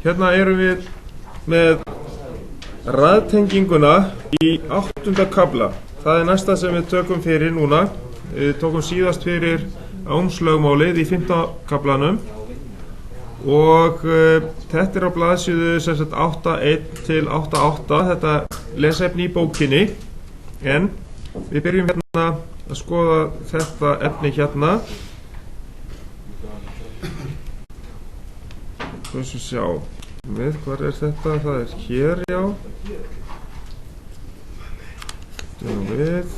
Hérna erum við með raðtenginguna í 8. kafla. Það næsta sem við tökum fyrir núna. Við tókum síðast fyrir ohmslögmálið í 15. kaflanum og þetta á blaðsíðu 8.1 til 8.8. Þetta lesefni í bókinni, en við byrjum hérna að skoða þetta efni hérna. Svo sjá við, hvar þetta? Það hér, já. Við.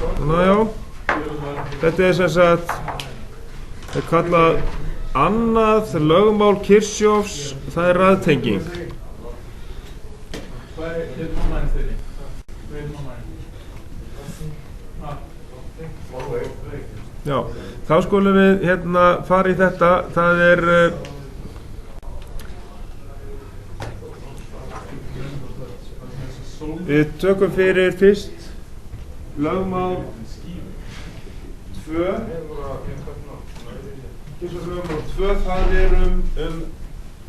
Þannig að já, þetta sem sagt, það kallað annað lögmál Kirchhoffs, það raðtenging. Já, þá skulum við hérna fara í þetta. Það við tökum fyrir fyrst lögmál 2. Lögmál 2, það um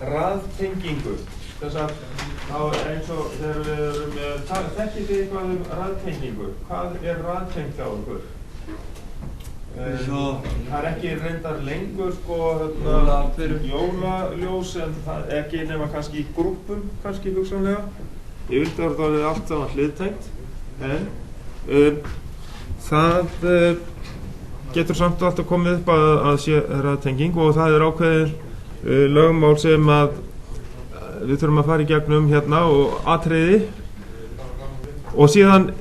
raðtengingu. Þess að eins og þegar við erum þekkið þið eitthvað raðtengingu. Hvað raðtengt á okkur? Það ekki reyndar lengur jólaljós, en það ekki nema kannski í grúppum, kannski hugsanlega. Ég vildi að það allt saman hliðtengt, en það getur samt alltaf komið upp að sé raðtenging, og það ákveðið lögmál sem að við þurfum að fara í gegnum hérna og atriði, og síðan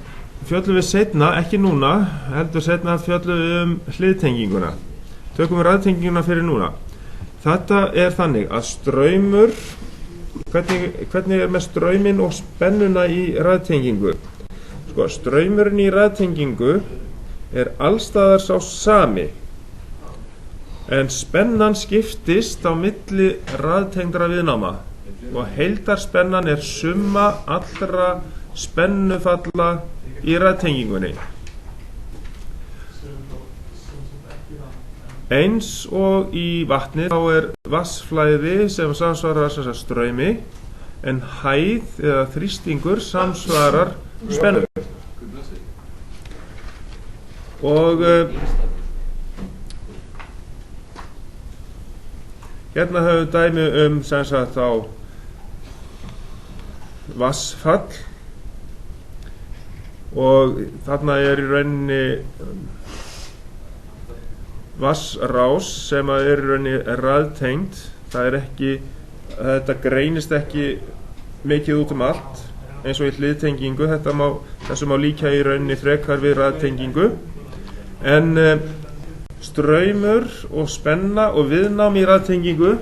fjöllum við seinna, ekki núna, heldur seinna fjöllum við hliðtenginguna. Tökum við raðtenginguna fyrir núna. Þetta þannig að straumur, hvernig með strauminn og spennuna í raðtengingu? Sko, straumurinn í raðtengingu allstaðar sá sami, en spennan skiptist á milli raðtengdra viðnáma, og heildarspennan summa allra spennufalla í raðtengingunni. Eins og í vatni þá vatnsflæði sem samsvarar straumi, en hæð eða þrýstingur samsvarar spennu. Og hérna höfum við dæmi sem sagt á vatnsfall, og þarna í rauninni vatnsrás sem í rauninni raðtengd. Það ekki, þetta greinist ekki mikið út allt eins og í hliðtengingu. Þessu má líka í rauninni frekar við raðtengingu, en straumur og spenna og viðnám í raðtengingu.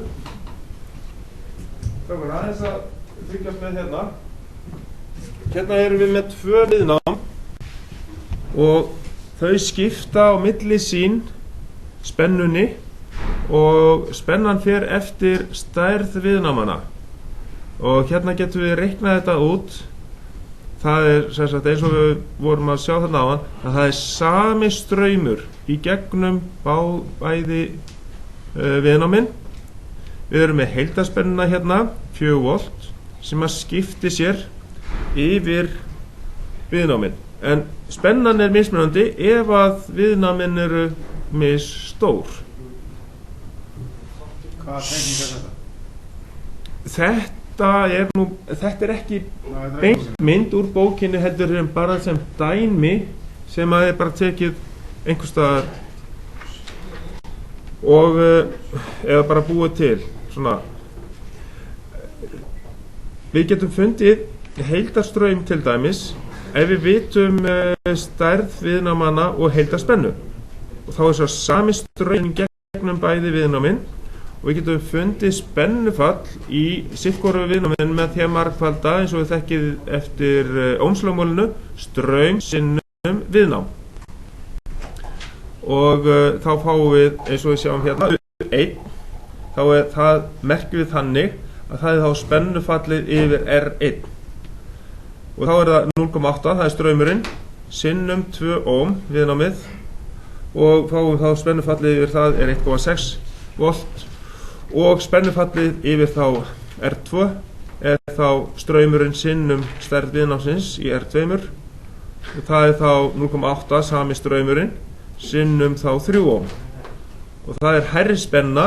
Það var aðeins að fylgjast með hérna. Hérna erum við með 2 viðnám, og þau skipta á milli sín spennunni, og spennan fer eftir stærð viðnámanna. Og hérna getum við reiknað þetta út. Það sem sagt eins og við vorum að sjá þarna áðan, að það sami straumur í gegnum bæði viðnámin. Við erum með heildarspennuna hérna, 4 volt, sem að skipti sér yfir viðnámin. En spennan mismunandi ef að viðnámin misstór. Hvaða tenging þetta? Þetta ekki beint mynd úr bókinni, heldur bara sem dæmi sem að bara tekið einhvers staðar og eða bara búið til svona. Við getum fundið heildarstraum til dæmis ef við vitum stærð viðnámanna og heildarspennu, og þá svo sami straum gegnum bæði viðnámin, og við getum fundið spennufall í sittvoru viðnámin með því að margfalda, eins og við þekkið eftir ohmslögmálinu, straum sinnum viðnám. Og þá fáum við, eins og við sjáum hérna, 1, þá það merkjum við þannig að það þá spennufallið yfir R1. Og þá það 0,8, það straumurinn, sinnum 2 ohm viðnámið, og fáum þá spennufallið yfir það 1,6 volt. og spennufallið yfir þá R2 þá straumurinn sinnum stærð viðnámsins í R2 og það þá 0,8 sami straumurinn sinnum þá 3 ohm og það hærri spenna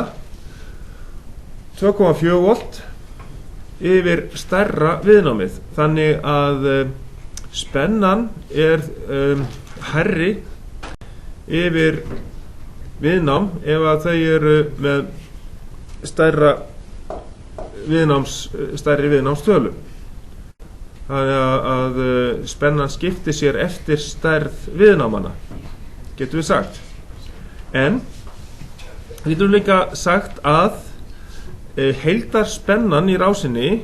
2,4 volt yfir stærra viðnámið, þannig að spennan hærri yfir viðnám ef að þau eru með stærri viðnámstölu. Þannig að spennan skiptir sér eftir stærð viðnámanna, getum við sagt. En við getum líka sagt að heildarspennan í rásinni,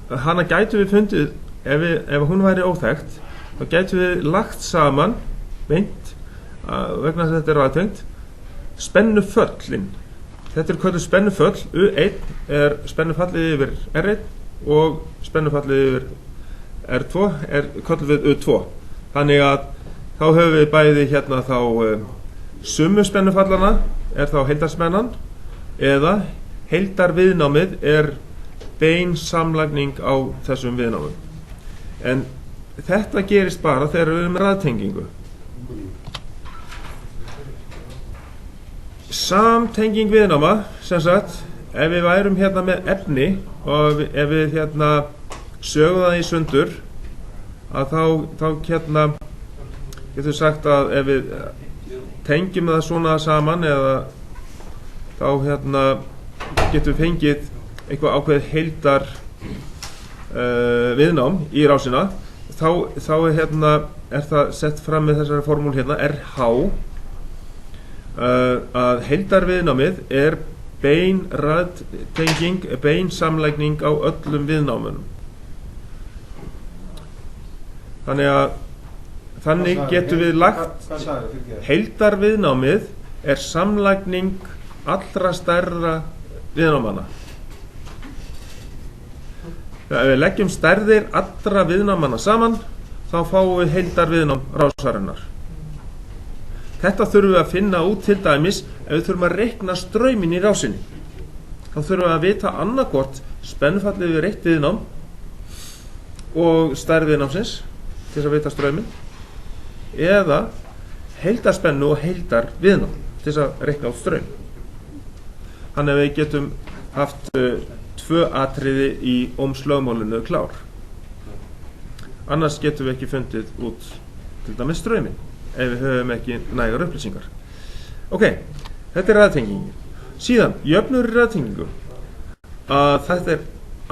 hana gætum við fundið, ef hún væri óþekkt, þá gætum við lagt saman beint, vegna þess að þetta raðtengt, spennuföllin. Þetta kölluð spennuföll. U1 spennufallið yfir R1 og spennufallið yfir R2 kölluð við U2. Þannig að þá höfum við bæði hérna þá summu spennufallana þá heildarspennan, eða heildarviðnámið bein samlagning á þessum viðnámum. En þetta gerist bara þegar við erum með raðtengingu. Samtenging viðnáma, sem sagt, ef við værum hérna með efni og ef við hérna sögum það í sundur, að þá hérna getum við sagt að ef við tengjum það svona saman, eða þá hérna getum við fengið eitthvað ákveðið heildar viðnám í rásina, þá hérna það sett fram með þessari formúl hérna, RH, að heildarviðnámið bein raðtenging, bein samlægning á öllum viðnámunum. Þannig getum við lagt heildarviðnámið samlægning allra stærra viðnámanna. Þegar við leggjum stærðir allra viðnámanna saman, þá fáum við heildarviðnám rásarinnar. Þetta þurfum við að finna út til dæmis ef við þurfum að reikna strauminn í rásinni. Þá þurfum við að vita annarkvort spennufallið við reitt viðnám og stærð viðnámsins til þess að vita strauminn, eða heildarspennu og heildarviðnám til þess að reikna út straum. Þannig að við getum haft tvö atriði í ohmslögmálinu klár. Annars getum við ekki fundið út til dæmis strauminn, ef við höfum ekki nægar upplýsingar. Ok, þetta raðtengingin. Síðan, jöfnur í raðtengingu. Þetta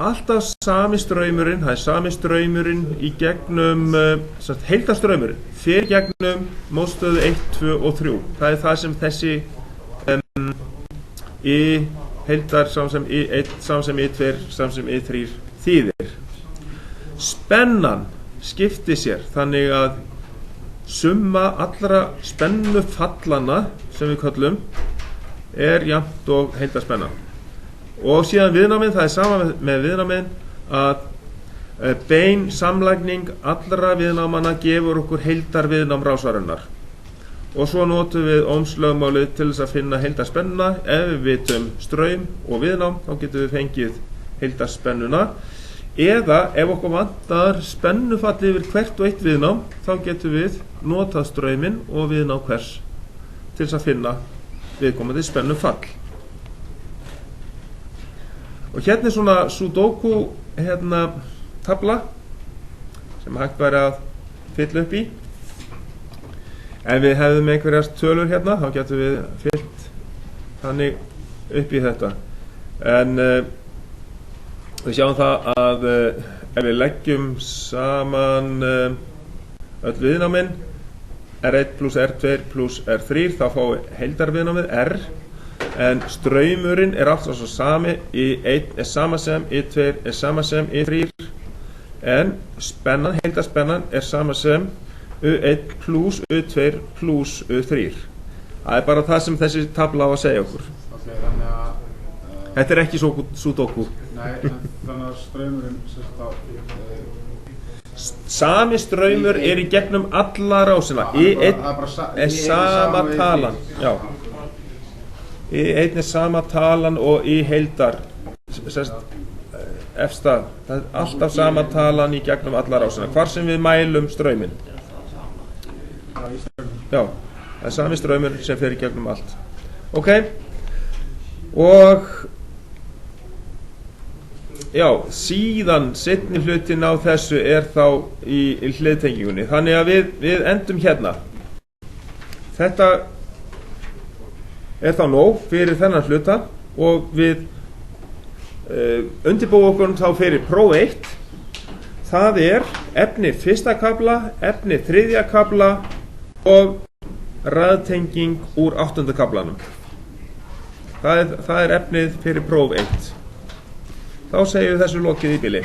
alltaf sami straumurinn, það sami straumurinn í gegnum, heildarstraumurinn, fyrir gegnum mótstöðu 1, 2 og 3. Það það sem þessi heildar saman sem I1, saman sem I2, saman sem I3 þýðir. Spennan skiptir sér, þannig að summa allra spennufallana sem við köllum jafnt og heildarspenna. Og síðan viðnámið, það sama með viðnámið að bein samlagning allra viðnámanna gefur okkur heildarviðnám rásarinnar. Og svo notum við ohmslögmálið til þess að finna heildarspennuna. Ef við vitum straum og viðnám, þá getum við fengið heildarspennuna. Eða ef okkur vantar spennufall yfir hvert og eitt viðnám, þá getum við notað strauminn og viðnám hvers til þess að finna viðkomandi spennufall. Og hérna svona sudoku tabla sem hægt væri að fylla upp í. Ef við hefðum einhverjar tölur hérna, þá getum við fyllt þannig upp í þetta. En við sjáum það að ef við leggjum saman öll viðnámin R1 plus R2 plus R3, þá fáum við heildarviðnámið R, en straumurinn alltaf svo sami, I1 sama sem I2 sama sem I3, en spennan, heildarspennan sama sem U1 plus U2 plus U3. Það bara það sem þessi tabla á að segja okkur. Okay, þannig að þetta ekki sudoku. Nei, þannig að straumurinn sami straumur í gegnum alla rásina. I1 sama talan. Já. í einni sama talan og í heildar efsta, það er alltaf sama talan í gegnum alla rásina, hvar sem við mælum strauminn. Já, það er sami straumur sem fer í gegnum allt. Ok, og já, síðan seinni hlutin á þessu er þá í hliðtengingunni, þannig að við endum hérna. Þetta er þá nóg fyrir þennan hluta og við undirbúum okkur þá fyrir próf 1. Það er efni 1. kafla, efni 3. kafla og raðtenging úr 8. kaflanum. Það er efnið fyrir próf 1. Þá segjum við þessu lokið í bili.